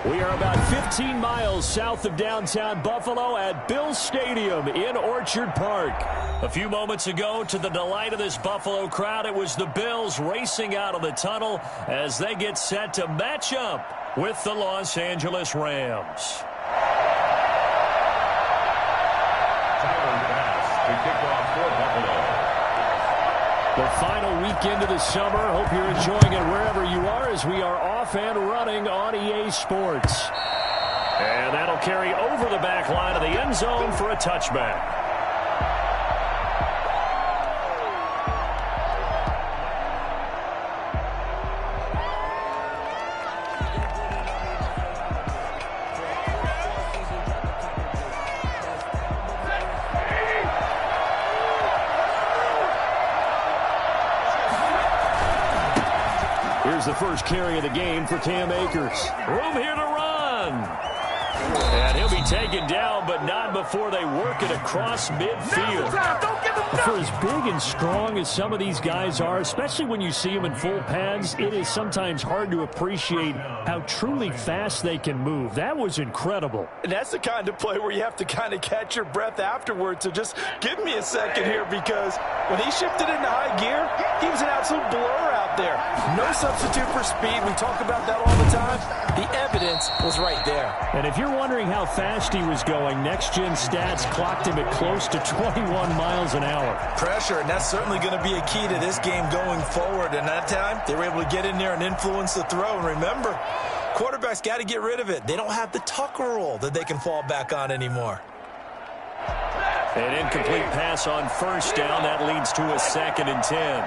We are about 15 miles south of downtown Buffalo at Bills Stadium in Orchard Park. A few moments ago, to the delight of this Buffalo crowd, it was the Bills racing out of the tunnel as they get set to match up with the Los Angeles Rams. The final weekend of the summer. Hope you're enjoying it wherever you are as we are off and running on EA Sports. And that'll carry over the back line of the end zone for a touchback. Here's the first carry of the game for Cam Akers. Room here to run. And he'll be taken down, but not before they work it across midfield. For as big and strong as some of these guys are, especially when you see them in full pads, it is sometimes hard to appreciate how truly fast they can move. That was incredible. And that's the kind of play where you have to kind of catch your breath afterwards. So just give me a second here, because when he shifted into high gear, he was an absolute blur out there. No substitute for speed. We talk about that all the time. The evidence was right there. And if you're wondering how fast he was going, next-gen stats clocked him at close to 21 miles an hour. Pressure, and that's certainly going to be a key to this game going forward. And that time, they were able to get in there and influence the throw. And remember, quarterbacks got to get rid of it. They don't have the Tucker rule that they can fall back on anymore. An incomplete pass on first down. That leads to a 2nd and 10.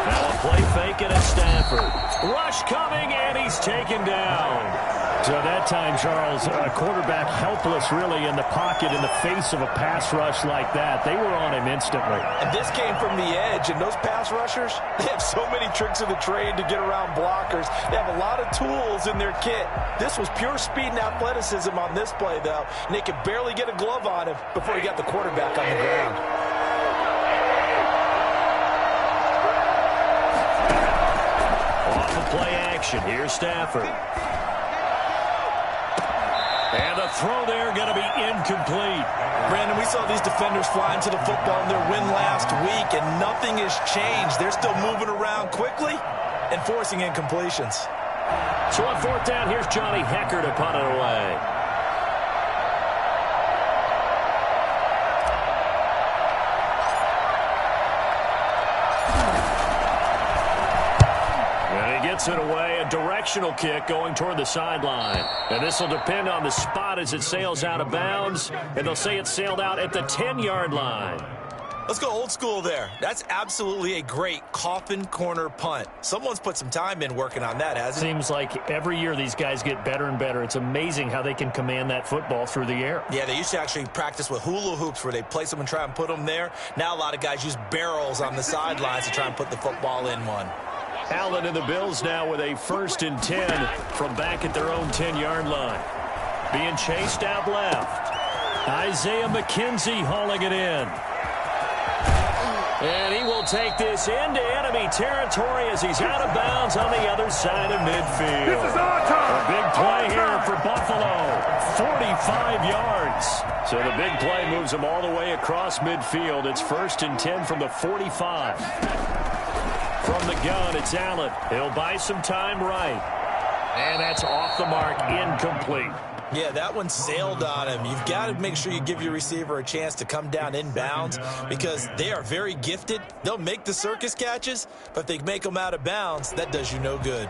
Now a play fake and a Stafford. Rush coming, and he's taken down. So that time, Charles, a quarterback helpless really in the pocket in the face of a pass rush like that. They were on him instantly. And this came from the edge, and those pass rushers, they have so many tricks of the trade to get around blockers. They have a lot of tools in their kit. This was pure speed and athleticism on this play, though, and they could barely get a glove on him before he got the quarterback on the ground. Off of play action, here's Stafford. And the throw there going to be incomplete. Brandon, we saw these defenders flying to the football in their win last week, and nothing has changed. They're still moving around quickly and forcing incompletions. So on 4th down, here's Johnny Hekker to punt it away. It away, a directional kick going toward the sideline. And this will depend on the spot as it sails out of bounds, and they'll say it sailed out at the 10-yard line. Let's go old school there. That's absolutely a great coffin corner punt. Someone's put some time in working on that, hasn't it? Seems like every year these guys get better and better. It's amazing how they can command that football through the air. Yeah, they used to actually practice with hula hoops where they place them and try and put them there. Now a lot of guys use barrels on the sidelines to try and put the football in one. Allen and the Bills now with a 1st and 10 from back at their own 10-yard line. Being chased out left. Isaiah McKenzie hauling it in. And he will take this into enemy territory as he's out of bounds on the other side of midfield. This is our time. A big play here for Buffalo. 45 yards. So the big play moves them all the way across midfield. It's 1st and 10 from the 45. From the gun, it's Allen. He'll buy some time right. And that's off the mark, incomplete. Yeah, that one sailed on him. You've got to make sure you give your receiver a chance to come down inbounds because they are very gifted. They'll make the circus catches, but if they make them out of bounds, that does you no good.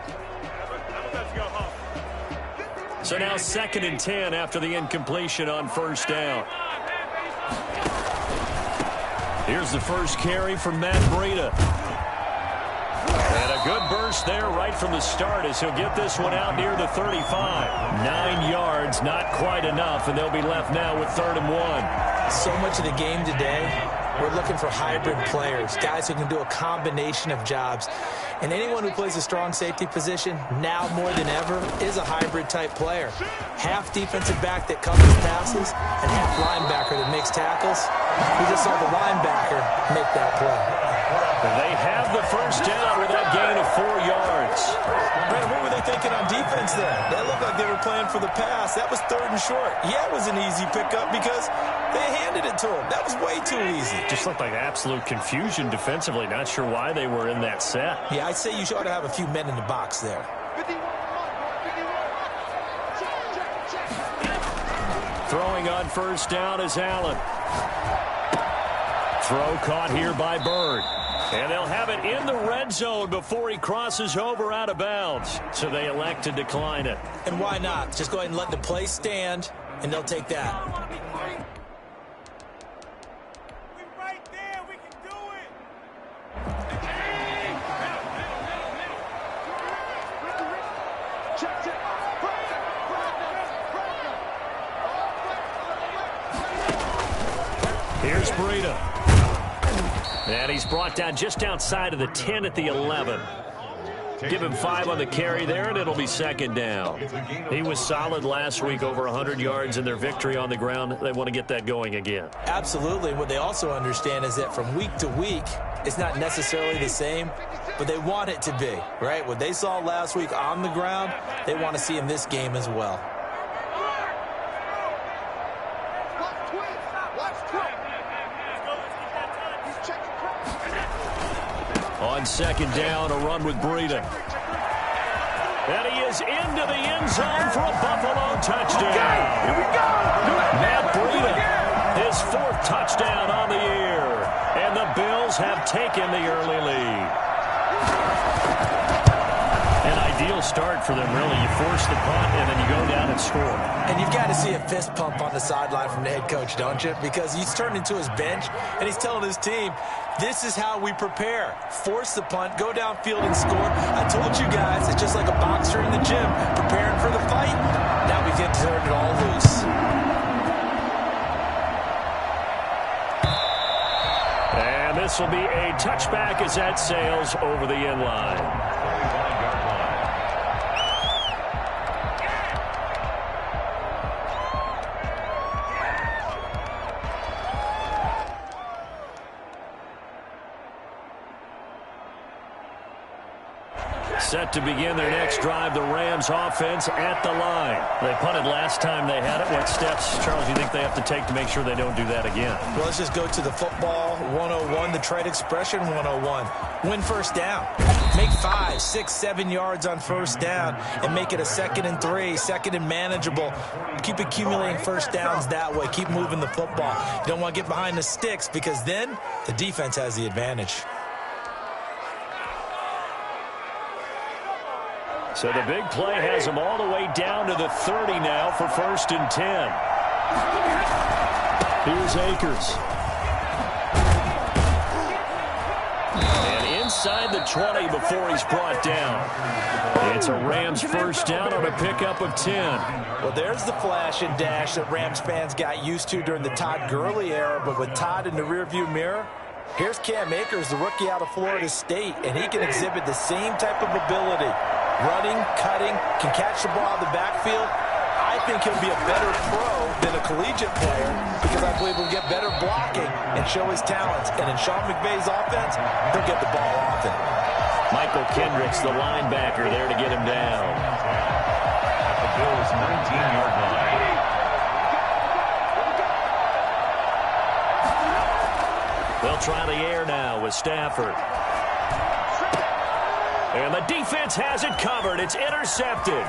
So now 2nd and 10 after the incompletion on 1st down. Here's the first carry from Matt Breida. And a good burst there right from the start as he'll get this one out near the 35. 9 yards, not quite enough, and they'll be left now with 3rd and 1. So much of the game today, we're looking for hybrid players, guys who can do a combination of jobs. And anyone who plays a strong safety position, now more than ever, is a hybrid-type player. Half defensive back that covers passes and half linebacker that makes tackles. We just saw the linebacker make that play. They have the first down with that gain of 4 yards. Brandon, plan for the pass. That was 3rd and short. Yeah, it was an easy pickup because they handed it to him. That was way too easy. Just looked like absolute confusion defensively. Not sure why they were in that set. Yeah, I'd say you ought to have a few men in the box there. Throwing on first down is Allen. Throw caught here by Bird. And they'll have it in the red zone before he crosses over out of bounds. So they elect to decline it. And why not? Just go ahead and let the play stand, and they'll take that. Here's Breida. And he's brought down just outside of the 10 at the 11. Give him 5 on the carry there, and it'll be 2nd down. He was solid last week, over 100 yards in their victory on the ground. They want to get that going again. Absolutely. What they also understand is that from week to week, it's not necessarily the same, but they want it to be, right? What they saw last week on the ground, they want to see in this game as well. On 2nd down, a run with Breida. And he is into the end zone for a Buffalo touchdown. Here we go. Matt Breida, his 4th touchdown on the year. And the Bills have taken the early lead. An ideal start for them, really. You force the punt, and then you go down and score. And you've got to see a fist pump on the sideline from the head coach, don't you? Because he's turned into his bench, and he's telling his team, this is how we prepare. Force the punt, go downfield and score. I told you guys, it's just like a boxer in the gym, preparing for the fight. Now we get to turn it all loose. And this will be a touchback as that sails over the end line. Set to begin their next drive, the Rams offense at the line. They punted last time they had it. What steps, Charles, do you think they have to take to make sure they don't do that again? Well, let's just go to the football 101, the trade expression 101. Win first down. Make 5, 6, 7 yards on first down and make it a 2nd and 3, 2nd and manageable. Keep accumulating first downs that way. Keep moving the football. You don't want to get behind the sticks because then the defense has the advantage. So the big play has them all the way down to the 30 now for 1st and 10. Here's Akers. And inside the 20 before he's brought down. It's a Rams first down on a pickup of 10. Well, there's the flash and dash that Rams fans got used to during the Todd Gurley era, but with Todd in the rearview mirror, here's Cam Akers, the rookie out of Florida State, and he can exhibit the same type of ability. Running, cutting, can catch the ball out of the backfield. I think he'll be a better pro than a collegiate player because I believe he'll get better blocking and show his talents. And in Sean McVay's offense, he'll get the ball often. Michael Kendricks, the linebacker, there to get him down. At the Bills' 19-yard line. They'll try the air now with Stafford. And the defense has it covered. It's intercepted.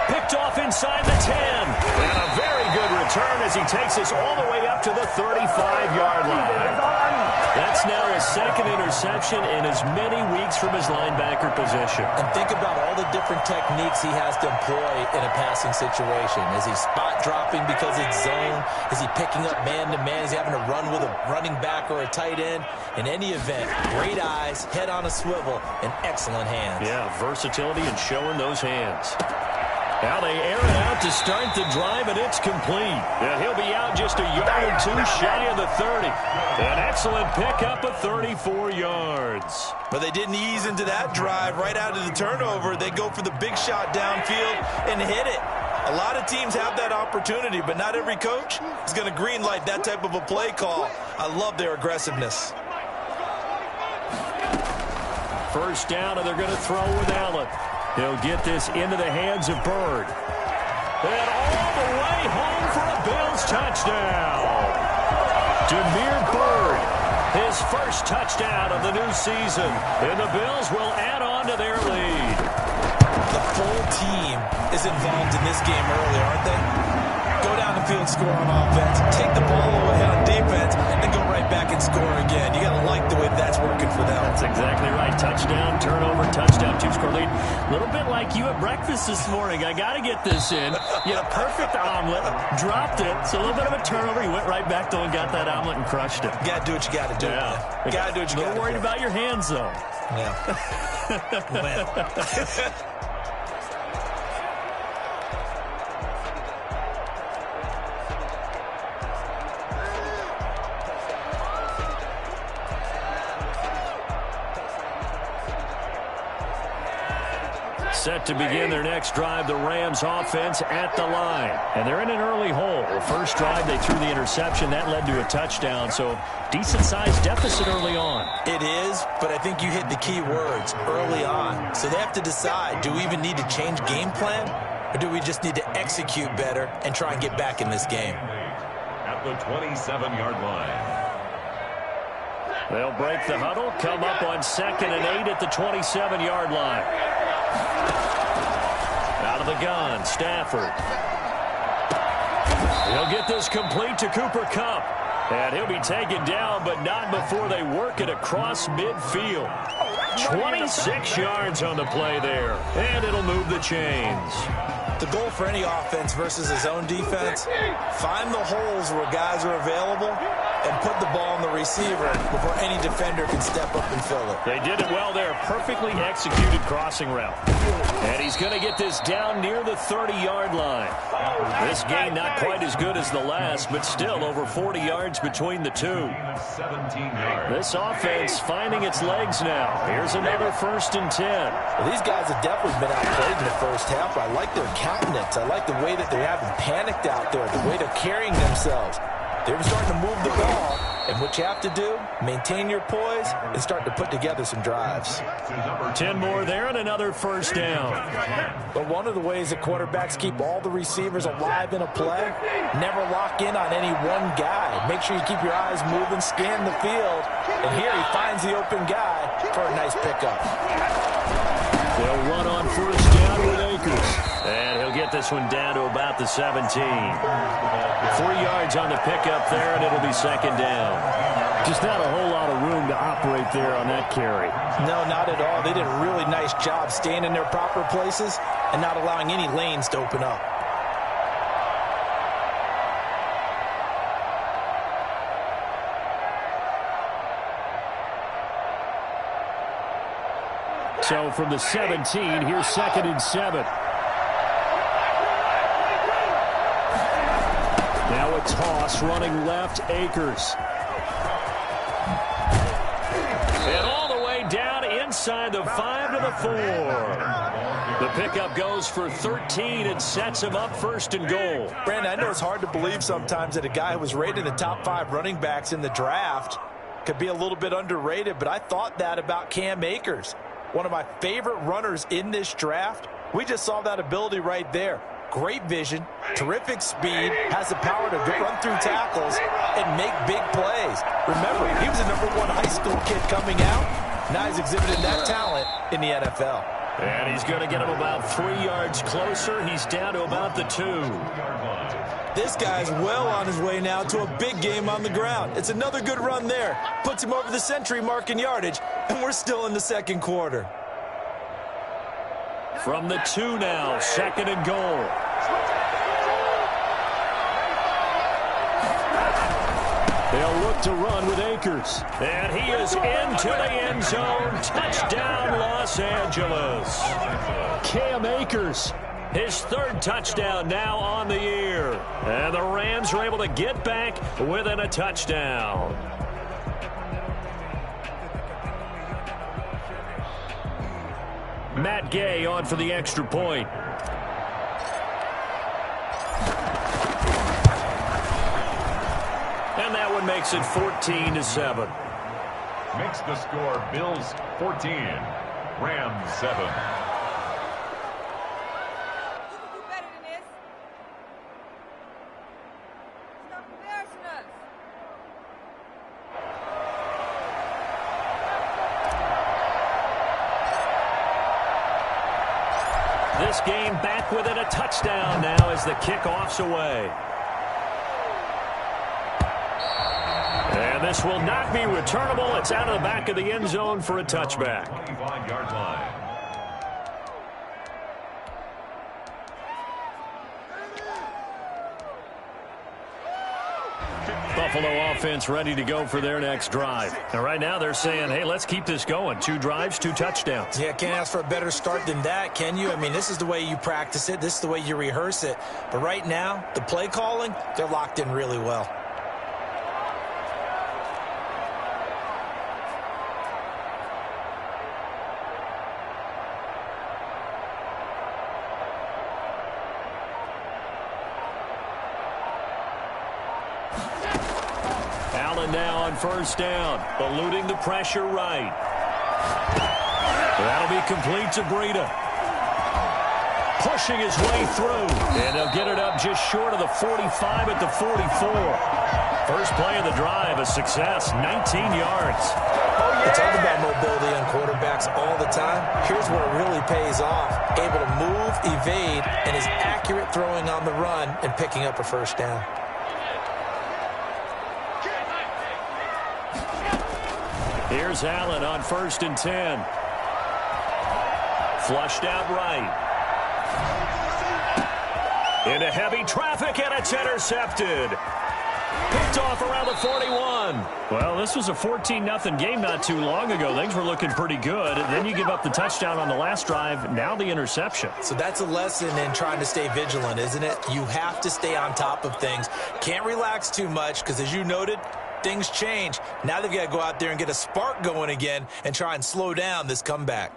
Picked off inside the 10. And a very good return as he takes us all the way up to the 35-yard line. That's now his 2nd interception in as many weeks from his linebacker position. And think about all the different techniques he has to employ in a passing situation. Is he spot dropping because it's zone? Is he picking up man-to-man? Is he having to run with a running back or a tight end? In any event, great eyes, head on a swivel, and excellent hands. Yeah, versatility and showing those hands. Now they air it out to start the drive, and it's complete. And he'll be out just a yard or two shy of the 30. An excellent pickup of 34 yards. But they didn't ease into that drive right out of the turnover. They go for the big shot downfield and hit it. A lot of teams have that opportunity, but not every coach is going to green light that type of a play call. I love their aggressiveness. First down, and they're going to throw with Allen. He'll get this into the hands of Bird. And all the way home for a Bills touchdown. Damiere Byrd, his first touchdown of the new season. And the Bills will add on to their lead. The full team is involved in this game early, aren't they? Go down the field, score on offense, take the ball away on defense, and go right back and score again. You got to like the way that's working for them. That's exactly right. Touchdown, turnover, touchdown, two-score lead. A little bit like you at breakfast this morning. I got to get this in. You had a perfect omelet, dropped it. So a little bit of a turnover. You went right back though and got that omelet and crushed it. You got to do what you got to do. Yeah. You got to do what you got to do. A little worried about your hands though. Yeah. Set to begin their next drive, the Rams offense at the line. And they're in an early hole. The first drive, they threw the interception. That led to a touchdown, so decent-sized deficit early on. It is, but I think you hit the key words, early on. So they have to decide, do we even need to change game plan, or do we just need to execute better and try and get back in this game? At the 27-yard line. They'll break the huddle, come up on 2nd and 8 at the 27-yard line. Out of the gun, Stafford. He'll get this complete to Cooper Kupp. And he'll be taken down, but not before they work it across midfield. 26 yards on the play there. And it'll move the chains. The goal for any offense versus his own defense, find the holes where guys are available and put the ball on the receiver before any defender can step up and fill it. They did it well there. Perfectly executed crossing route. And he's going to get this down near the 30-yard line. This game not quite as good as the last, but still over 40 yards between the two. 17 yards. This offense finding its legs now. Here's another 1st and 10. Well, these guys have definitely been outplayed in the first half. I like their countenance. I like the way that they haven't panicked out there, the way they're carrying themselves. They're starting to move the ball, and what you have to do, maintain your poise and start to put together some drives. 10 more there and another 1st down. But one of the ways that quarterbacks keep all the receivers alive in a play, never lock in on any one guy. Make sure you keep your eyes moving, scan the field, and here he finds the open guy for a nice pickup. They'll run on 1st down with Akers. And he'll get this one down to about the 17. 3 yards on the pickup there, and it'll be 2nd down. Just not a whole lot of room to operate there on that carry. No, not at all. They did a really nice job staying in their proper places and not allowing any lanes to open up. So from the 17, here's 2nd and 7. Now a toss running left, Akers. And all the way down inside the 5 to the 4. The pickup goes for 13 and sets him up 1st and goal. Brandon, I know it's hard to believe sometimes that a guy who was rated in the top 5 running backs in the draft could be a little bit underrated, but I thought that about Cam Akers. One of my favorite runners in this draft. We just saw that ability right there. Great vision, terrific speed, has the power to run through tackles and make big plays. Remember, he was a #1 high school kid coming out. Now he's exhibiting that talent in the NFL. And he's going to get him about 3 yards closer. He's down to about the 2. This guy's well on his way now to a big game on the ground. It's another good run there. Puts him over the century mark in yardage, and we're still in the 2nd quarter. From the 2 now, 2nd and goal. They'll look to run with Akers. And he is into the end zone. Touchdown, Los Angeles. Cam Akers, his 3rd touchdown now on the year. And the Rams are able to get back within a touchdown. Matt Gay on for the extra point. And that one makes it 14-7. Makes the score Bills 14, Rams 7. This game back within a touchdown now as the kickoff's away. And this will not be returnable. It's out of the back of the end zone for a touchback. 25-yard line. Buffalo offense ready to go for their next drive. And right now they're saying, hey, let's keep this going. 2 drives, 2 touchdowns. Yeah, can't ask for a better start than that, can you? I mean, this is the way you practice it. This is the way you rehearse it. But right now, the play calling, they're locked in really well. Now on first down, eluding the pressure right. That'll be complete to Breida. Pushing his way through, and they'll get it up just short of the 45 at the 44. First play of the drive, a success, 19 yards. We talk about mobility on quarterbacks all the time. Here's where it really pays off. Able to move, evade, and is accurate throwing on the run and picking up a first down. Here's Allen on 1st and 10. Flushed out right. Into heavy traffic, and it's intercepted. Picked off around the 41. Well, this was a 14-0 game not too long ago. Things were looking pretty good. Then you give up the touchdown on the last drive. Now the interception. So that's a lesson in trying to stay vigilant, isn't it? You have to stay on top of things. Can't relax too much because, as you noted, things change. Now they've got to go out there and get a spark going again and try and slow down this comeback.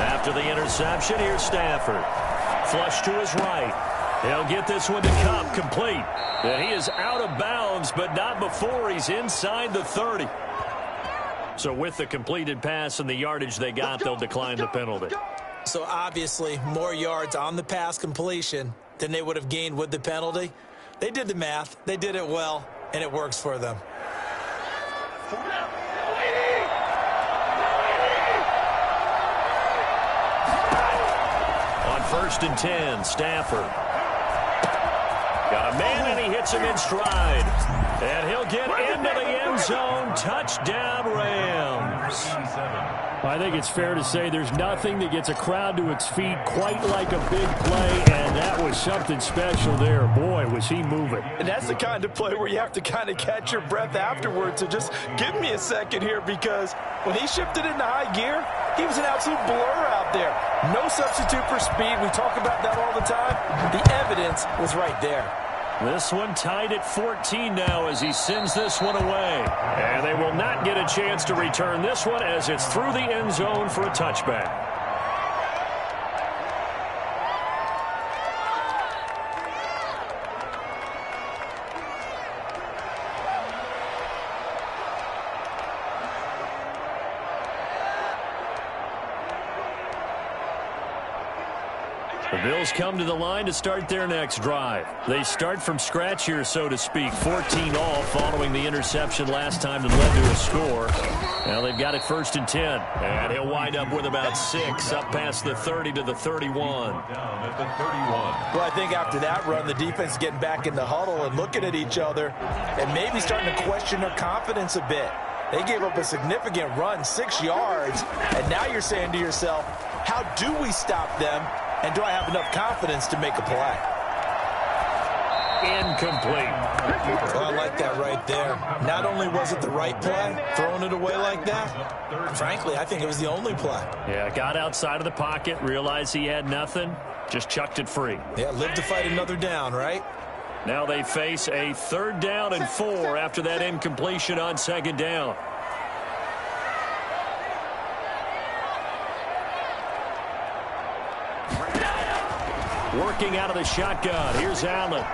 After the interception, here's Stafford. Flush to his right. He'll get this one to Kupp, complete. And he is out of bounds, but not before he's inside the 30. So with the completed pass and the yardage they got, they'll decline the penalty. So obviously, more yards on the pass completion than they would have gained with the penalty. They did the math. They did it well, and it works for them. On 1st and 10, Stafford. Got a man, and he hits him in stride. And he'll get into the end zone. Touchdown, Rams. I think it's fair to say there's nothing that gets a crowd to its feet quite like a big play, and that was something special there. Boy, was he moving. And that's the kind of play where you have to kind of catch your breath afterwards. So just give me a second here, because when he shifted into high gear, he was an absolute blur out there. No substitute for speed. We talk about that all the time. The evidence was right there. This one tied at 14 now as he sends this one away. And they will not get a chance to return this one as it's through the end zone for a touchback. The Bills come to the line to start their next drive. They start from scratch here, so to speak. 14 all following the interception last time that led to a score. Now they've got it 1st and 10. And he'll wind up with about 6 up past the 30 to the 31. Down at the 31. Well, I think after that run, the defense is getting back in the huddle and looking at each other and maybe starting to question their confidence a bit. They gave up a significant run, 6 yards, and now you're saying to yourself, how do we stop them? And do I have enough confidence to make a play? Incomplete. Well, I like that right there. Not only was it the right play, throwing it away like that, frankly, I think it was the only play. Yeah, got outside of the pocket, realized he had nothing, just chucked it free. Yeah, live to fight another down, right? Now they face a 3rd down and 4 after that incompletion on 2nd down. Working out of the shotgun. Here's Allen.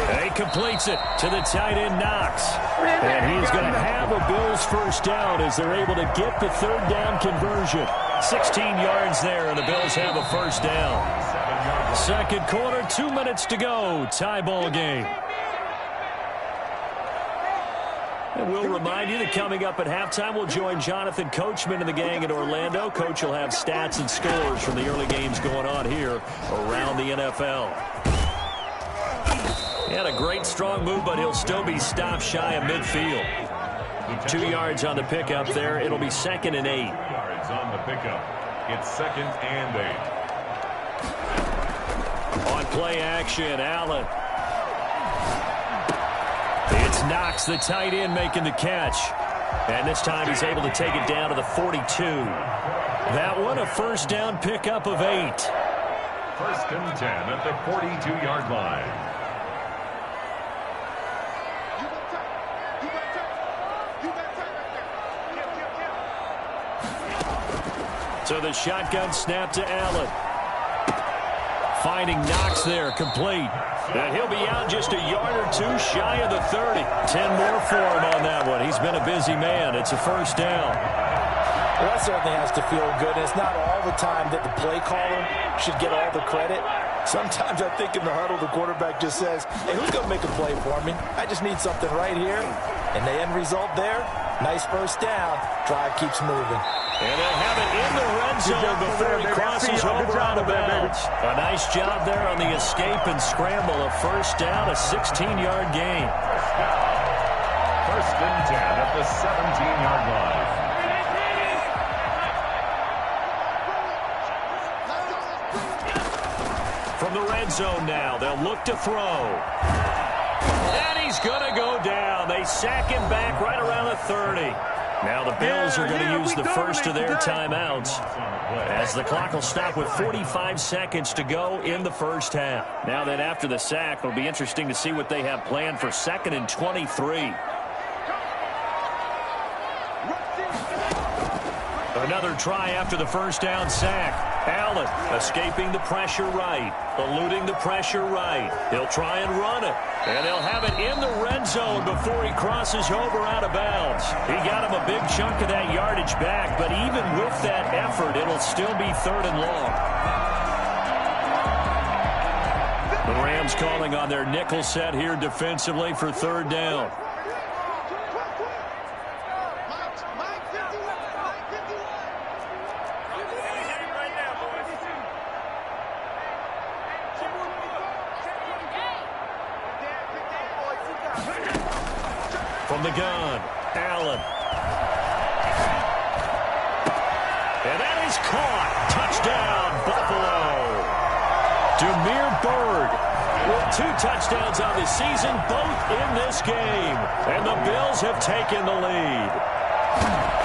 And he completes it to the tight end, Knox. And he's going to have a Bills first down as they're able to get the 3rd down conversion. 16 yards there, and the Bills have a first down. Second quarter, 2 minutes to go. Tie ball game. And we'll remind you that coming up at halftime, we'll join Jonathan Coachman and the gang in Orlando. Coach will have stats and scores from the early games going on here around the NFL. He had a great, strong move, but he'll still be stopped shy of midfield. 2 yards on the pickup there. It'll be 2nd and 8. Yards on the pickup. It's 2nd and 8. On play action, Allen. It's Knox, the tight end, making the catch. And this time he's able to take it down to the 42. That one, a first down pickup of 8. 1st and 10 at the 42-yard line. So the shotgun snap to Allen. Finding Knox there, complete. And he'll be out just a yard or two shy of the 30. 10 more for him on that one. He's been a busy man. It's a first down. Well, that certainly has to feel good. And it's not all the time that the play caller should get all the credit. Sometimes I think in the huddle, the quarterback just says, hey, who's going to make a play for me? I just need something right here. And the end result there, nice first down. Drive keeps moving. And they'll have it in the red zone before he crosses over out of bounds. A nice job there on the escape and scramble. A first down, a 16-yard gain. 1st and 10 at the 17-yard line. From the red zone now, they'll look to throw. And he's going to go down. They sack him back right around the 30. Now the Bills are going to use the first of their timeouts as the clock will stop with 45 seconds to go in the first half. Now that after the sack, it'll be interesting to see what they have planned for 2nd and 23. Another try after the first down sack. Allen escaping the pressure right, eluding the pressure right. He'll try and run it, and they'll have it in the red zone before he crosses over out of bounds. He got him a big chunk of that yardage back, but even with that effort, it'll still be 3rd and long. The Rams calling on their nickel set here defensively for 3rd down. From the gun, Allen. And that is caught. Touchdown, Buffalo. Demir Bird with 2 touchdowns on the season, both in this game. And the Bills have taken the lead.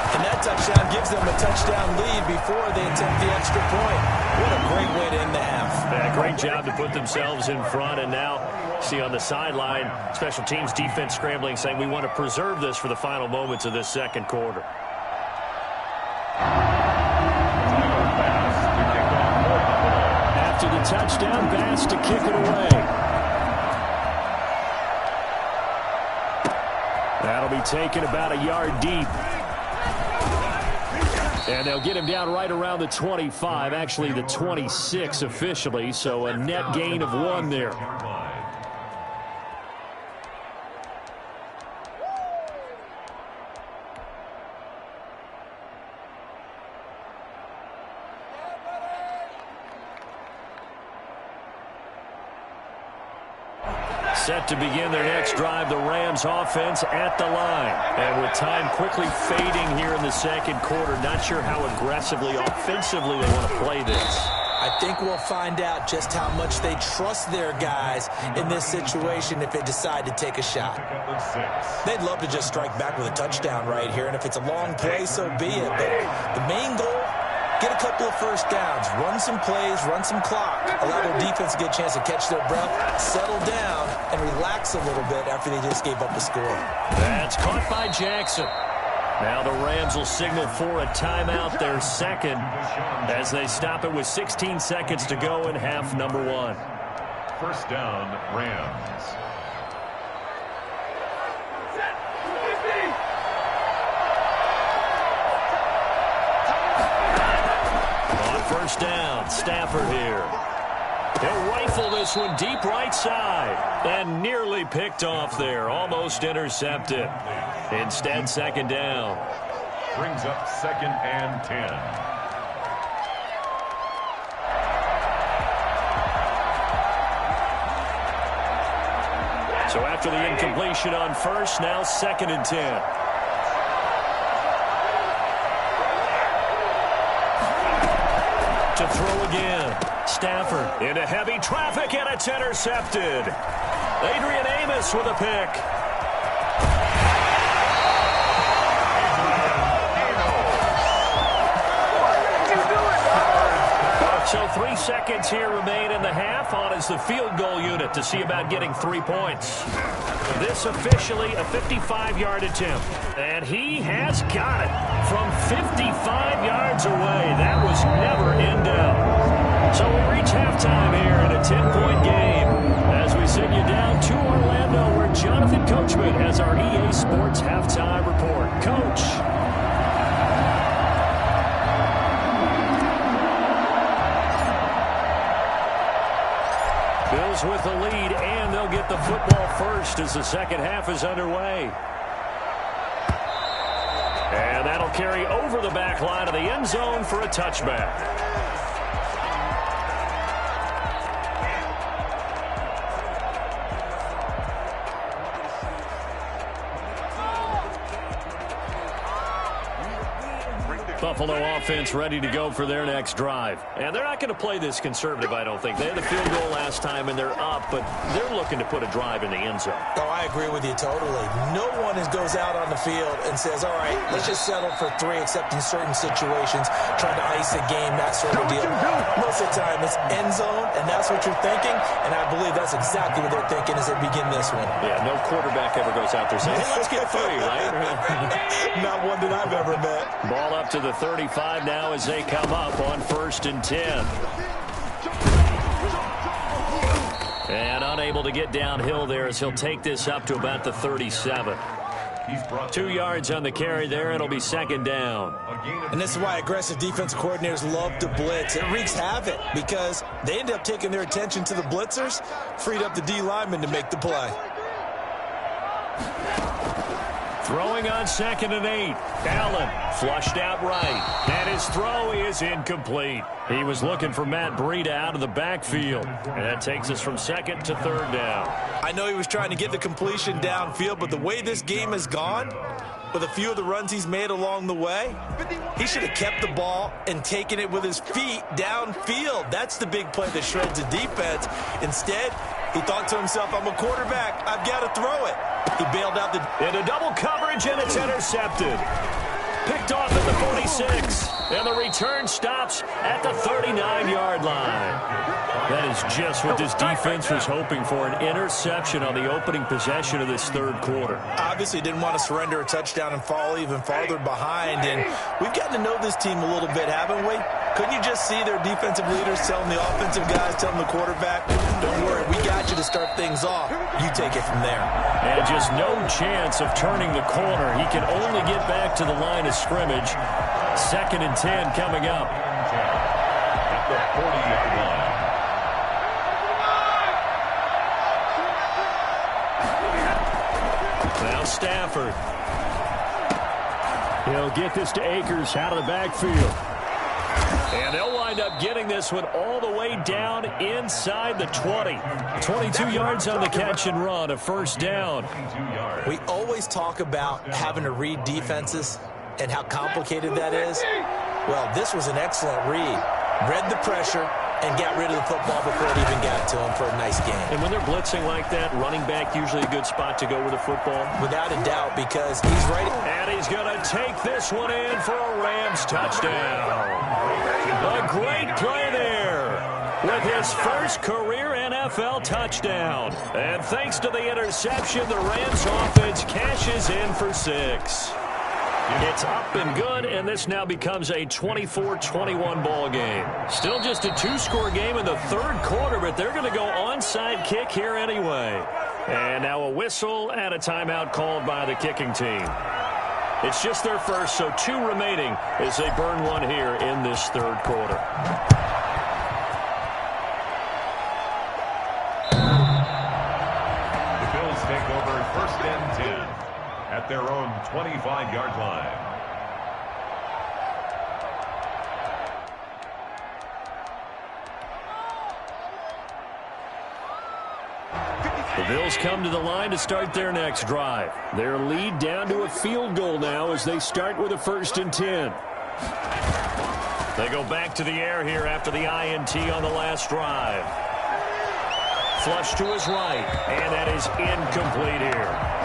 And that touchdown gives them a touchdown lead before they attempt the extra point. What a great way to end the half. Yeah, great job to put themselves in front, and now see on the sideline, special teams defense scrambling, saying we want to preserve this for the final moments of this second quarter. After the touchdown, Bass to kick it away. That'll be taken about a yard deep. And they'll get him down right around the 25, actually the 26 officially, so a net gain of 1 there. Set to begin their next drive, the Rams offense at the line. And with time quickly fading here in the second quarter, not sure how aggressively, offensively they want to play this. I think we'll find out just how much they trust their guys in this situation if they decide to take a shot. They'd love to just strike back with a touchdown right here, and if it's a long play, so be it. But the main goal, get a couple of first downs, run some plays, run some clock, allow their defense to get a chance to catch their breath, settle down, and relax a little bit after they just gave up the score. That's caught by Jackson. Now the Rams will signal for a timeout, their second, as they stop it with 16 seconds to go in half number 1. First down, Rams. first down. Stafford here. He'll rifle this one deep right side. And nearly picked off there. Almost intercepted. Instead, second down. Brings up 2nd and 10. So after the incompletion on first, now 2nd and 10. To throw again. Stafford into heavy traffic, and it's intercepted. Adrian Amos with a pick. So 3 seconds here remain in the half. On is the field goal unit to see about getting 3 points. This officially a 55-yard attempt. And he has got it from 55 yards away. That was never in doubt. So we reach halftime here in a 10-point game as we send you down to Orlando, where Jonathan Coachman has our EA Sports halftime report. Coach. Bills with the lead, and they'll get the football first as the second half is underway. And that'll carry over the back line of the end zone for a touchback. Buffalo offense ready to go for their next drive. And they're not going to play this conservative, I don't think. They had the field goal last time, and they're up, but they're looking to put a drive in the end zone. Oh, I agree with you totally. No one goes out on the field and says, all right, let's just settle for 3, except in certain situations, trying to ice a game, that sort of deal. Most of the time, it's end zone, and that's what you're thinking, and I believe that's exactly what they're thinking as they begin this one. Yeah, no quarterback ever goes out there saying, hey, let's get 3, right? Not one that I've ever met. Ball up to the 35 now as they come up on 1st and 10. And unable to get downhill there as he'll take this up to about the 37. 2 yards on the carry there. It'll be second down. And this is why aggressive defensive coordinators love to blitz. It wreaks havoc because they end up taking their attention to the blitzers, freed up the D lineman to make the play. Throwing on 2nd and 8. Allen flushed out right. And his throw is incomplete. He was looking for Matt Breida out of the backfield. And that takes us from 2nd to 3rd down. I know he was trying to get the completion downfield, but the way this game has gone, with a few of the runs he's made along the way, he should have kept the ball and taken it with his feet downfield. That's the big play that shreds the defense. Instead, he thought to himself, I'm a quarterback. I've got to throw it. He bailed out into double coverage, and it's intercepted. Picked off at the 46. And the return stops at the 39-yard line. That is just what this defense was hoping for, an interception on the opening possession of this third quarter. Obviously didn't want to surrender a touchdown and fall even farther behind. And we've gotten to know this team a little bit, haven't we? Couldn't you just see their defensive leaders telling the offensive guys, telling the quarterback, don't worry, we got you to start things off. You take it from there. And just no chance of turning the corner. He can only get back to the line of scrimmage. 2nd and 10 coming up. At the 40-yard line. Now Stafford. He'll get this to Akers out of the backfield. And they'll wind up getting this one all the way down inside the 20. 22 yards on the catch and run, a first down. We always talk about having to read defenses and how complicated that is. Well, this was an excellent read. Read the pressure and got rid of the football before it even got to him for a nice game. And when they're blitzing like that, running back usually a good spot to go with the football. Without a doubt, because he's ready. And he's going to take this one in for a Rams touchdown. A great play there with his first career NFL touchdown. And thanks to the interception, the Rams offense cashes in for 6. It's up and good, and this now becomes a 24-21 ball game. Still just a 2-score game in the third quarter, but they're going to go onside kick here anyway. And now a whistle and a timeout called by the kicking team. It's just their first, so 2 remaining as they burn one here in this third quarter. The Bills take over 1st and 10 at their own 25-yard line. The Bills come to the line to start their next drive. Their lead down to a field goal now as they start with a 1st and 10. They go back to the air here after the INT on the last drive. Flush to his right, and that is incomplete here.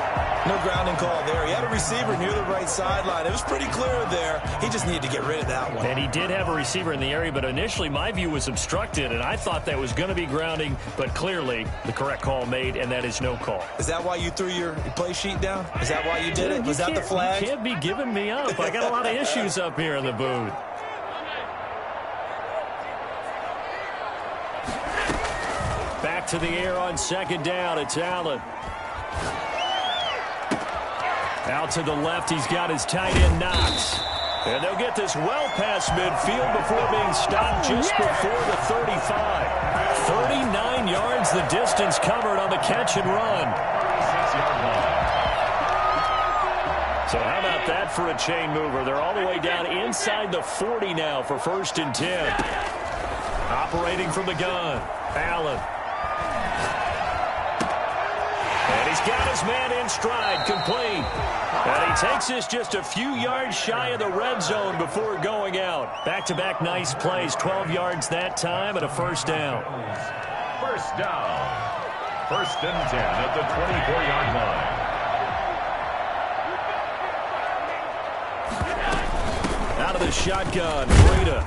No grounding call there. He had a receiver near the right sideline. It was pretty clear there. He just needed to get rid of that one. And he did have a receiver in the area, but initially my view was obstructed, and I thought that was going to be grounding, but clearly the correct call made, and that is no call. Is that why you threw your play sheet down? Is that why you did it? Was that the flag? You can't be giving me up. I got a lot of issues up here in the booth. Back to the air on 2nd down. It's Allen. Out to the left, he's got his tight end Knox. And they'll get this well past midfield before being stopped just before the 35. 39 yards the distance covered on the catch and run. 6-yard line. So how about that for a chain mover? They're all the way down inside the 40 now for 1st and 10. Operating from the gun, Allen. And he's got his man in stride, complete. And he takes this just a few yards shy of the red zone before going out. Back-to-back nice plays, 12 yards that time and a 1st down. 1st down. 1st and 10 at the 24-yard line. Out of the shotgun, Breida.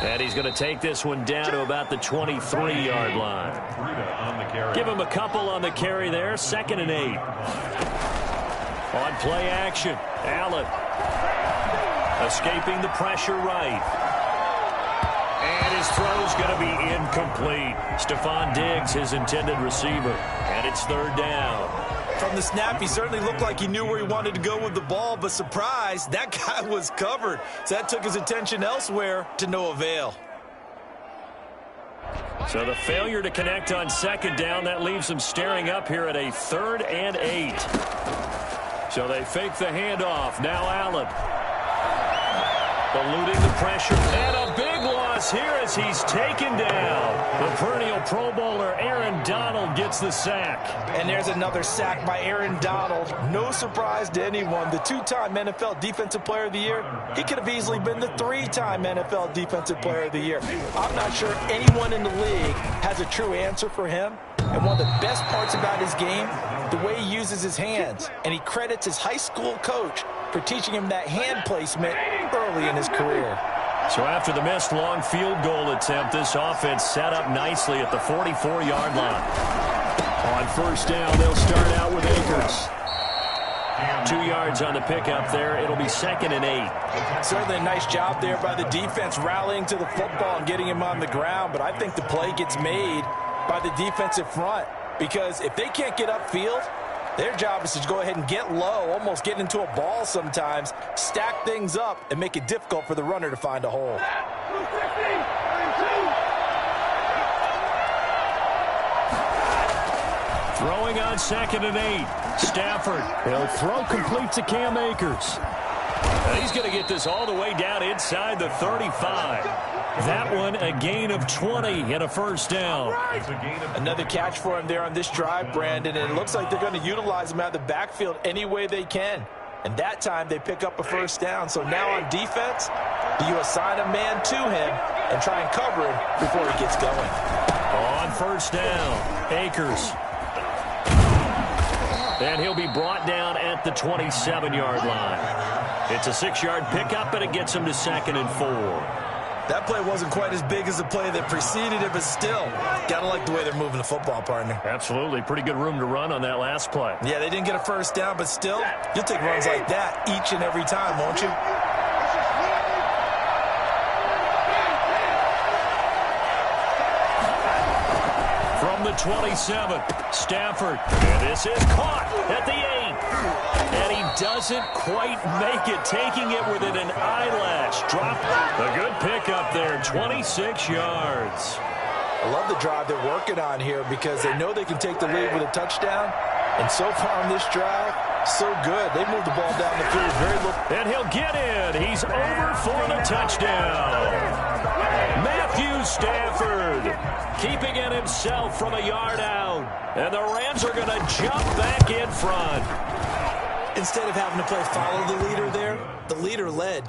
And he's going to take this one down to about the 23-yard line. Breida on the carry. Give him a couple on the carry there, 2nd and 8. On play action, Allen. Escaping the pressure right. And his throw's going to be incomplete. Stephon Diggs, his intended receiver. And it's 3rd down. From the snap, he certainly looked like he knew where he wanted to go with the ball, but surprise, that guy was covered. So that took his attention elsewhere to no avail. So the failure to connect on 2nd down, that leaves them staring up here at a 3rd and 8. So they fake the handoff. Now Allen. Eluding the pressure. And a big loss here as he's taken down. The perennial Pro Bowler Aaron Donald gets the sack. And there's another sack by Aaron Donald. No surprise to anyone. The 2-time NFL Defensive Player of the Year. He could have easily been the 3-time NFL Defensive Player of the Year. I'm not sure anyone in the league has a true answer for him. And one of the best parts about his game, the way he uses his hands. And he credits his high school coach for teaching him that hand placement early in his career. So after the missed long field goal attempt, this offense set up nicely at the 44-yard line. On 1st down, they'll start out with Akers. 2 yards on the pickup there. It'll be 2nd and 8. Certainly a nice job there by the defense rallying to the football and getting him on the ground. But I think the play gets made by the defensive front, because if they can't get upfield, their job is to go ahead and get low, almost get into a ball sometimes, stack things up, and make it difficult for the runner to find a hole. Throwing on 2nd and 8. Stafford. He'll throw complete to Cam Akers. And he's going to get this all the way down inside the 35. That one a gain of 20 and a 1st down. Another catch for him there on this drive, Brandon, and it looks like they're going to utilize him out of the backfield any way they can. And that time they pick up a 1st down. So now on defense, do you assign a man to him and try and cover him before he gets going? On 1st down, Akers. And he'll be brought down at the 27-yard line. It's a 6-yard pickup, and it gets him to 2nd and 4. That play wasn't quite as big as the play that preceded it, but still, gotta like the way they're moving the football, partner. Absolutely. Pretty good room to run on that last play. Yeah, they didn't get a 1st down, but still, you'll take runs like that each and every time, won't you? From the 27, Stafford. And this is caught at the 8. And he doesn't quite make it, taking it within an eyelash. Drop. A good pickup there, 26 yards. I love the drive they're working on here because they know they can take the lead with a touchdown. And so far on this drive, so good. They moved the ball down the field very low. And he'll get in. He's over for the touchdown. Matthew Stafford keeping it himself from a yard out. And the Rams are going to jump back in front. Instead of having to play follow the leader there, the leader led.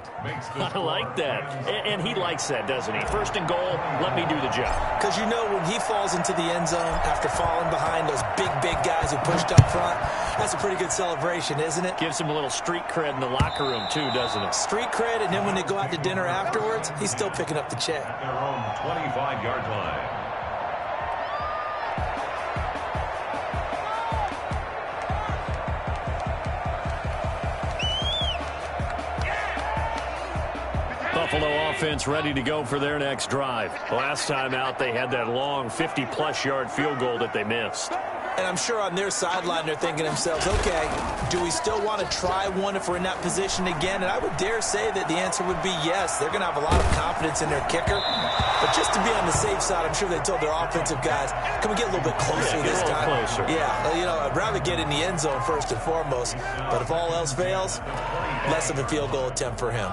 I like that. And he likes that, doesn't he? First and goal, let me do the job. Because you know when he falls into the end zone after falling behind those big guys who pushed up front, that's a pretty good celebration, isn't it? Gives him a little street cred in the locker room, too, doesn't it? Street cred, and then when they go out to dinner afterwards, he's still picking up the check. Their own 25-yard line. Buffalo offense ready to go for their next drive. Last time out, they had that long 50-plus yard field goal that they missed. And I'm sure on their sideline they're thinking to themselves, okay, do we still want to try one if we're in that position again? And I would dare say that the answer would be yes. They're going to have a lot of confidence in their kicker. But just to be on the safe side, I'm sure they told their offensive guys, can we get a little bit closer this time? Closer. Yeah, you know, I'd rather get in the end zone first and foremost. But if all else fails, less of a field goal attempt for him.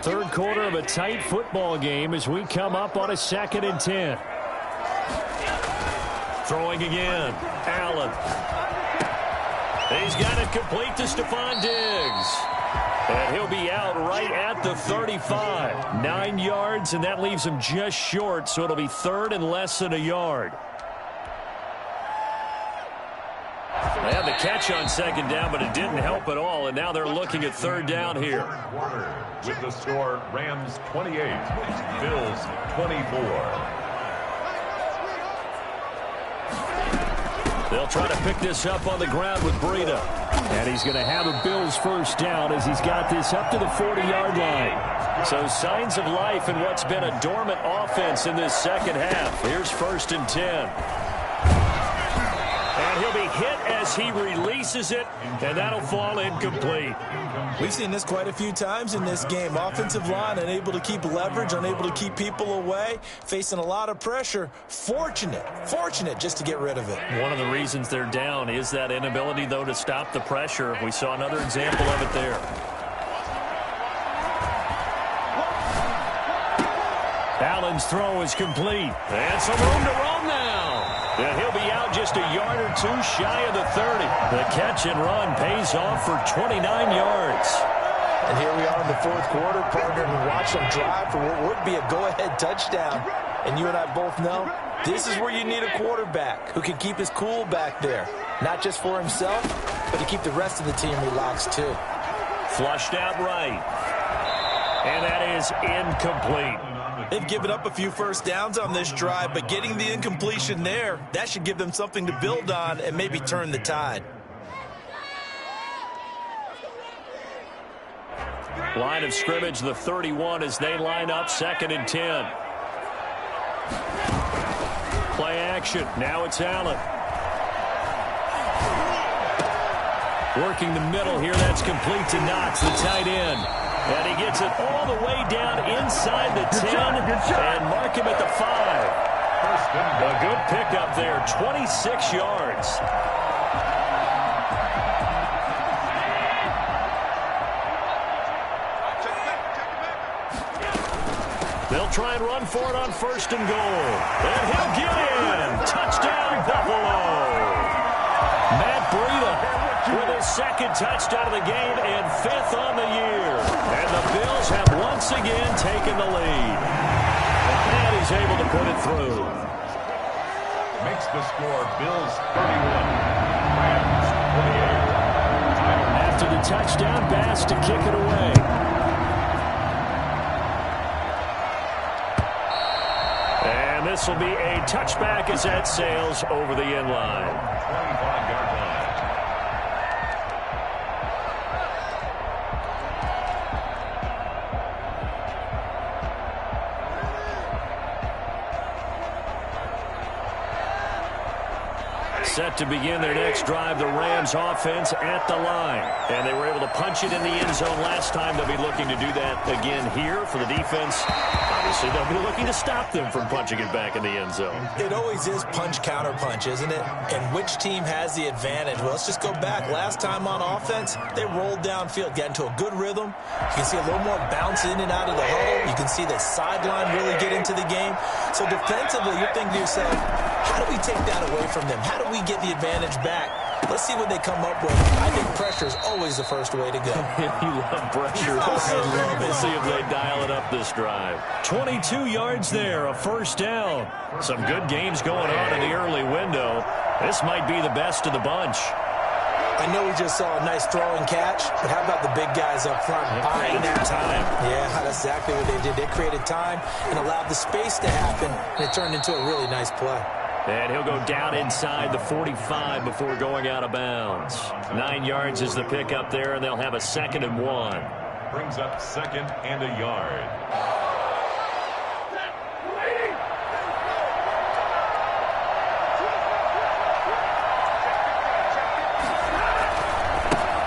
Third quarter of a tight football game as we come up on a 2nd and 10. Throwing again. Allen. He's got it complete to Stephon Diggs. And he'll be out right at the 35. 9 yards, and that leaves him just short, so it'll be third and less than a yard. They had the catch on second down, but it didn't help at all, and now they're looking at third down here. Quarter with the score Rams 28, Bills 24. They'll try to pick this up on the ground with Breida. And he's going to have a Bills first down as he's got this up to the 40-yard line. So signs of life in what's been a dormant offense in this second half. Here's 1st and 10. And he'll be hit as he releases it, and that'll fall incomplete. We've seen this quite a few times in this game. Offensive line unable to keep leverage, unable to keep people away, facing a lot of pressure. Fortunate just to get rid of it. One of the reasons they're down is that inability, though, to stop the pressure. We saw another example of it there. Allen's throw is complete. And some room to roam now. And he'll be out just a yard or two shy of the 30. The catch and run pays off for 29 yards. And here we are in the fourth quarter, partner, and watch them drive for what would be a go-ahead touchdown. And you and I both know this is where you need a quarterback who can keep his cool back there. Not just for himself, but to keep the rest of the team relaxed too. Flushed out right. And that is incomplete. They've given up a few first downs on this drive, but getting the incompletion there, that should give them something to build on and maybe turn the tide. Line of scrimmage, the 31, as they line up 2nd and 10. Play action. Now it's Allen. Working the middle here. That's complete to Knox, the tight end. And he gets it all the way down inside the 10 and mark him at the 5. A good pickup there, 26 yards. They'll try and run for it on 1st and goal. And he'll get in. Touchdown, Buffalo. Matt Breida with his 2nd touchdown of the game and 5th on the year. And the Bills have once again taken the lead. And he's able to put it through. Makes the score Bills 31, Rams 28. After the touchdown, Bass to kick it away. And this will be a touchback as that sails over the end line. 25-yard line. Set to begin their next drive, the Rams offense at the line. And they were able to punch it in the end zone last time. They'll be looking to do that again here for the defense. Obviously, they'll be looking to stop them from punching it back in the end zone. It always is punch-counter-punch, isn't it? And which team has the advantage? Well, let's just go back. Last time on offense, they rolled downfield, got into a good rhythm. You can see a little more bounce in and out of the huddle. You can see the sideline really get into the game. So defensively, you're thinking to yourself, how do we take that away from them? How do we get the advantage back? Let's see what they come up with. I think pressure is always the first way to go. You love pressure. Let's see if they dial it up this drive. 22 yards there, a first down. Some good games going on in the early window. This might be the best of the bunch. I know we just saw a nice throw and catch, but how about the big guys up front buying that time? Yeah, that's exactly what they did. They created time and allowed the space to happen, and it turned into a really nice play. And he'll go down inside the 45 before going out of bounds. 9 yards is the pickup there, and they'll have a 2nd and 1. Brings up 2nd and a yard.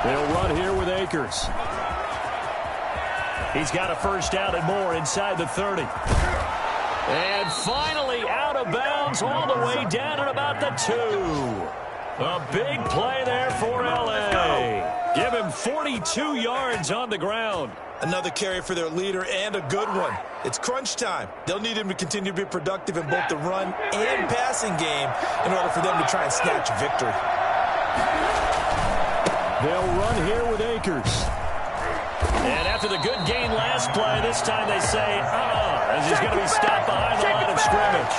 They'll run here with Akers. He's got a first down and more inside the 30. And finally out of bounds all the way down at about the 2. A big play there for L.A. Give him 42 yards on the ground. Another carry for their leader and a good one. It's crunch time. They'll need him to continue to be productive in both the run and passing game in order for them to try and snatch victory. They'll run here with Akers. And after the good gain last play, this time they say, as he's going to be stopped behind the line of scrimmage.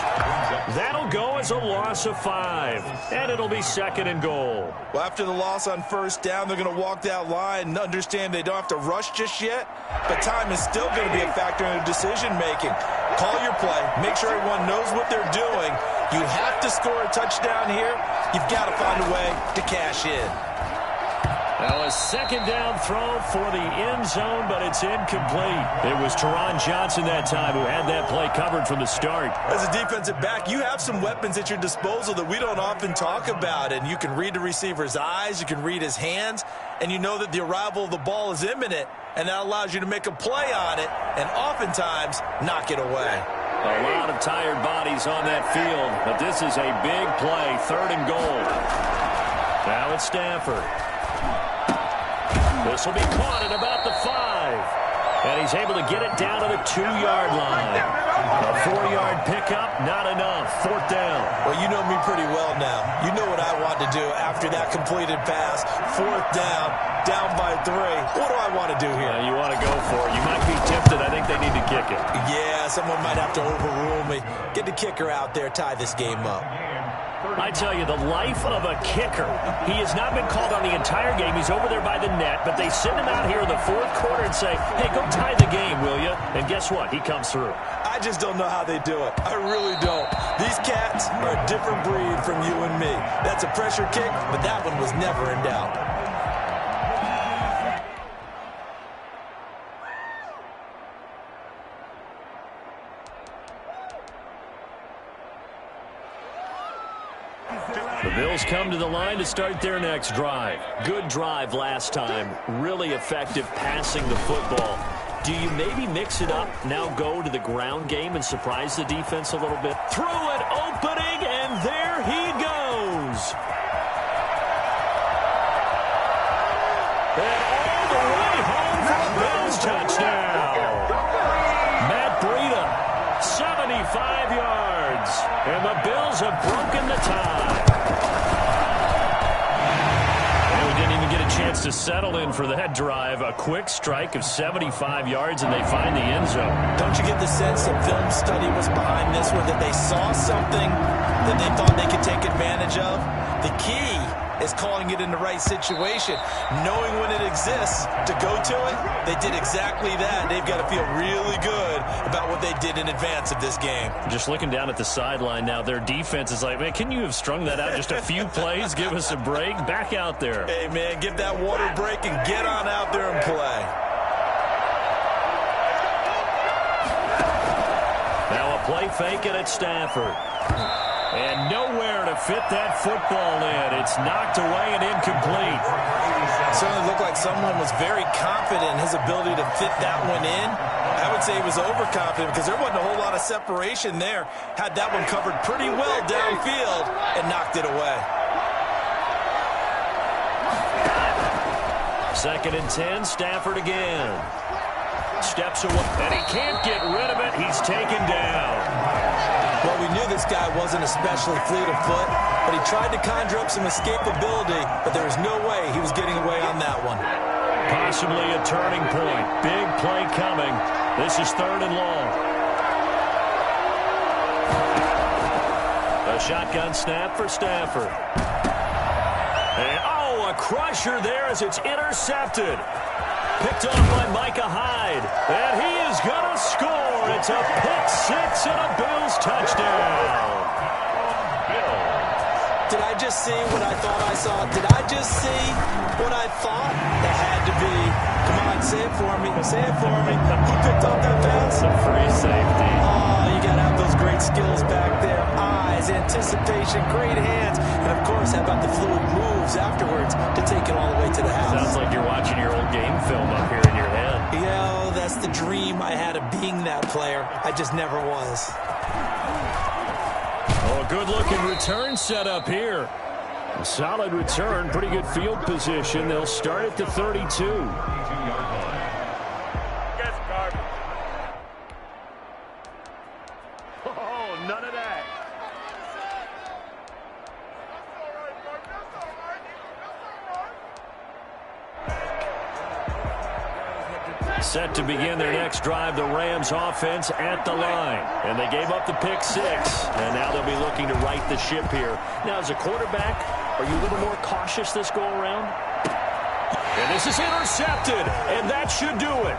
That'll go as a loss of 5, and it'll be 2nd and goal. Well, after the loss on first down, they're going to walk that line and understand they don't have to rush just yet, but time is still going to be a factor in their decision-making. Call your play. Make sure everyone knows what they're doing. You have to score a touchdown here. You've got to find a way to cash in. Now a 2nd down throw for the end zone, but it's incomplete. It was Teron Johnson that time who had that play covered from the start. As a defensive back, you have some weapons at your disposal that we don't often talk about, and you can read the receiver's eyes, you can read his hands, and you know that the arrival of the ball is imminent, and that allows you to make a play on it and oftentimes knock it away. A lot of tired bodies on that field, but this is a big play, 3rd and goal. Now it's Stafford. This will be caught at about the 5. And he's able to get it down to the 2-yard line. A 4-yard pickup, not enough. 4th down. Well, you know me pretty well now. You know what I want to do after that completed pass. 4th down by 3. What do I want to do here? You want to go for it. You might be tempted. I think they need to kick it. Yeah, someone might have to overrule me. Get the kicker out there, tie this game up. I tell you, the life of a kicker. He has not been called on the entire game. He's over there by the net, but they send him out here in the 4th quarter and say, hey, go tie the game, will you? And guess what? He comes through. I just don't know how they do it. I really don't. These cats are a different breed from you and me. That's a pressure kick, but that one was never in doubt. The Bills come to the line to start their next drive. Good drive last time. Really effective passing the football. Do you maybe mix it up, now go to the ground game and surprise the defense a little bit? Through an opening, and there he goes. And all the way home for a Bills touchdown. Matt Breida, 75 yards. And the Bills have broken the tie. And we didn't even get a chance to settle in for that drive. A quick strike of 75 yards, and they find the end zone. Don't you get the sense that film study was behind this one, that they saw something that they thought they could take advantage of? The key is calling it in the right situation, knowing when it exists to go to it. They did exactly that. They've got to feel really good about what they did in advance of this game. Just looking down at the sideline now, their defense is like, man, can you have strung that out just a few plays? Give us a break. Back out there. Hey, man, give that water break and get on out there and play. Now a play fake it at Stafford. And nowhere to fit that football in. It's knocked away and incomplete. Certainly looked like someone was very confident in his ability to fit that one in. I would say he was overconfident because there wasn't a whole lot of separation there. Had that one covered pretty well downfield and knocked it away. 2nd and 10, Stafford again. Steps away, and he can't get rid of it. He's taken down. Well, we knew this guy wasn't especially fleet of foot, but he tried to conjure up some escapability, but there was no way he was getting away on that one. Possibly a turning point. Big play coming. This is 3rd and long. A shotgun snap for Stafford. And, a crusher there as it's intercepted. Picked off by Micah Hyde. And he is going to score. It's a pick six and a Bills touchdown. Did I just see what I thought I saw? Did I just see what I thought? That had to be. Come on, say it for me. Say it for me. Who picked off that pass? A free safety. Oh, you got to have those great skills back there. Eyes, anticipation, great hands. And, of course, how about the fluid moves afterwards to take it all the way to the house? Sounds like you're watching your old game film up here in your head. Yeah, that's the dream I had of being that player. I just never was. Oh, a good-looking return set up here. A solid return, pretty good field position. They'll start at the 32. Oh, none of that. Set to begin their next drive, the Rams offense at the line. And they gave up the pick six. And now they'll be looking to right the ship here. Now, as a quarterback, are you a little more cautious this go-around? And this is intercepted. And that should do it.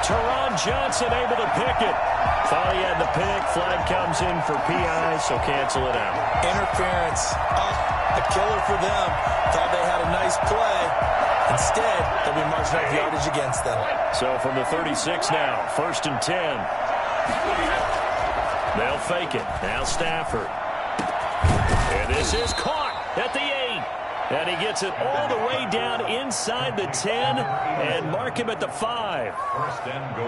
Teron Johnson able to pick it. Thought he had the pick. Flag comes in for PI, so cancel it out. Interference. A killer for them. Thought they had a nice play. Instead, they'll be marching up yardage against them. So from the 36 now, 1st and 10. They'll fake it. Now Stafford. And this is caught at the 8. And he gets it all the way down inside the 10 and mark him at the 5.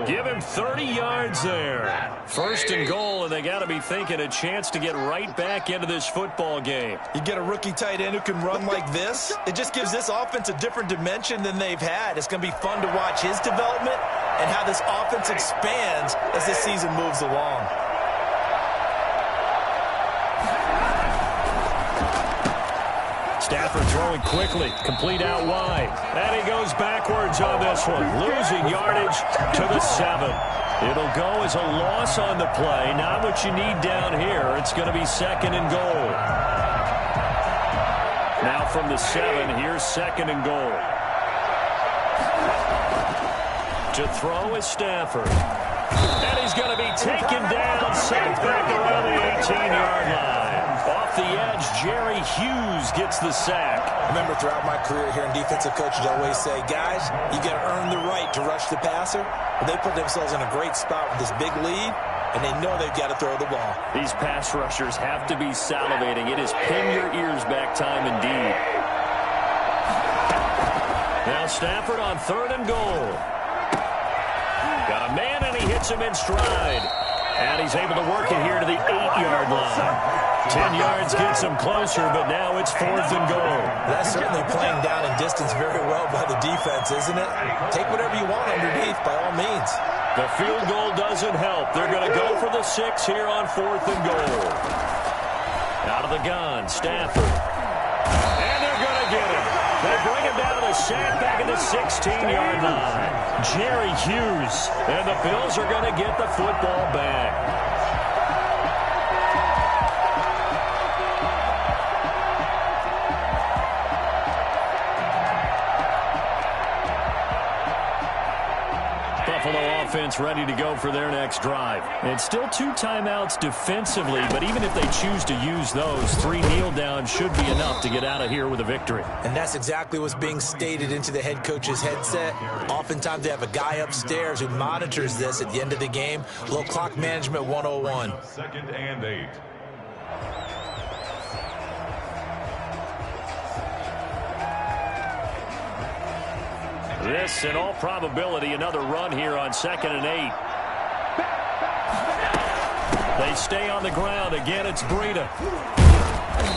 Give him 30 yards there. 1st and goal, and they got to be thinking a chance to get right back into this football game. You get a rookie tight end who can run like this, it just gives this offense a different dimension than they've had. It's going to be fun to watch his development and how this offense expands as this season moves along. Stafford throwing quickly, complete out wide. And he goes backwards on this one, losing yardage to the 7. It'll go as a loss on the play. Not what you need down here. It's going to be 2nd and goal. Now from the 7, here's 2nd and goal. To throw is Stafford. And he's going to be taken down, sacked back around the 18-yard line. Off the edge, Jerry Hughes gets the sack. I remember throughout my career here in defensive coaches, I always say, guys, you got to earn the right to rush the passer. But they put themselves in a great spot with this big lead, and they know they've got to throw the ball. These pass rushers have to be salivating. It is pin your ears back time indeed. Now Stafford on 3rd and goal. Got a man, and he hits him in stride. And he's able to work it here to the 8-yard line. 10 yards gets him closer, but now it's 4th and goal. That's certainly playing down in distance very well by the defense, isn't it? Take whatever you want underneath, by all means. The field goal doesn't help. They're going to go for the 6 here on 4th and goal. Out of the gun, Stafford. And they're going to get him. They bring him down to the sack back at the 16-yard line. Jerry Hughes. And the Bills are going to get the football back. Buffalo offense ready to go for their next drive. And still 2 timeouts defensively, but even if they choose to use those, 3 kneel downs should be enough to get out of here with a victory. And that's exactly what's being stated into the head coach's headset. Oftentimes they have a guy upstairs who monitors this at the end of the game. A little clock management 101. 2nd and 8. this. In all probability, another run here on 2nd and 8. They stay on the ground. Again, it's Breida.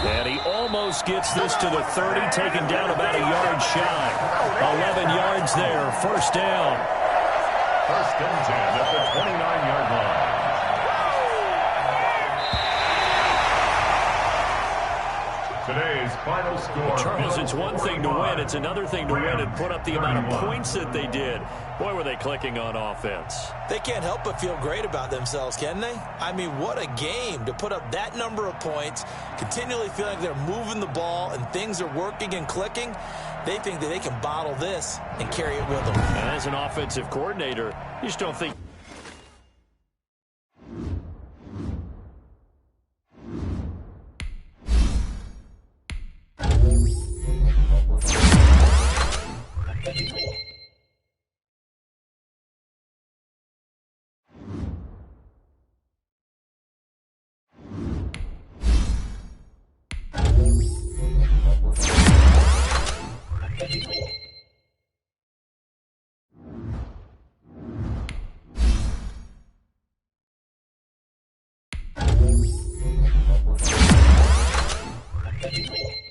And he almost gets this to the 30, taken down about a yard shy. 11 yards there, first down. 1st and 10 at the 29-yard line. Today's final score. Charles, it's one thing to win. It's another thing to win and put up the amount of points that they did. Boy, were they clicking on offense. They can't help but feel great about themselves, can they? I mean, what a game to put up that number of points, continually feeling like they're moving the ball and things are working and clicking. They think that they can bottle this and carry it with them. And as an offensive coordinator, you just don't think. Thank you.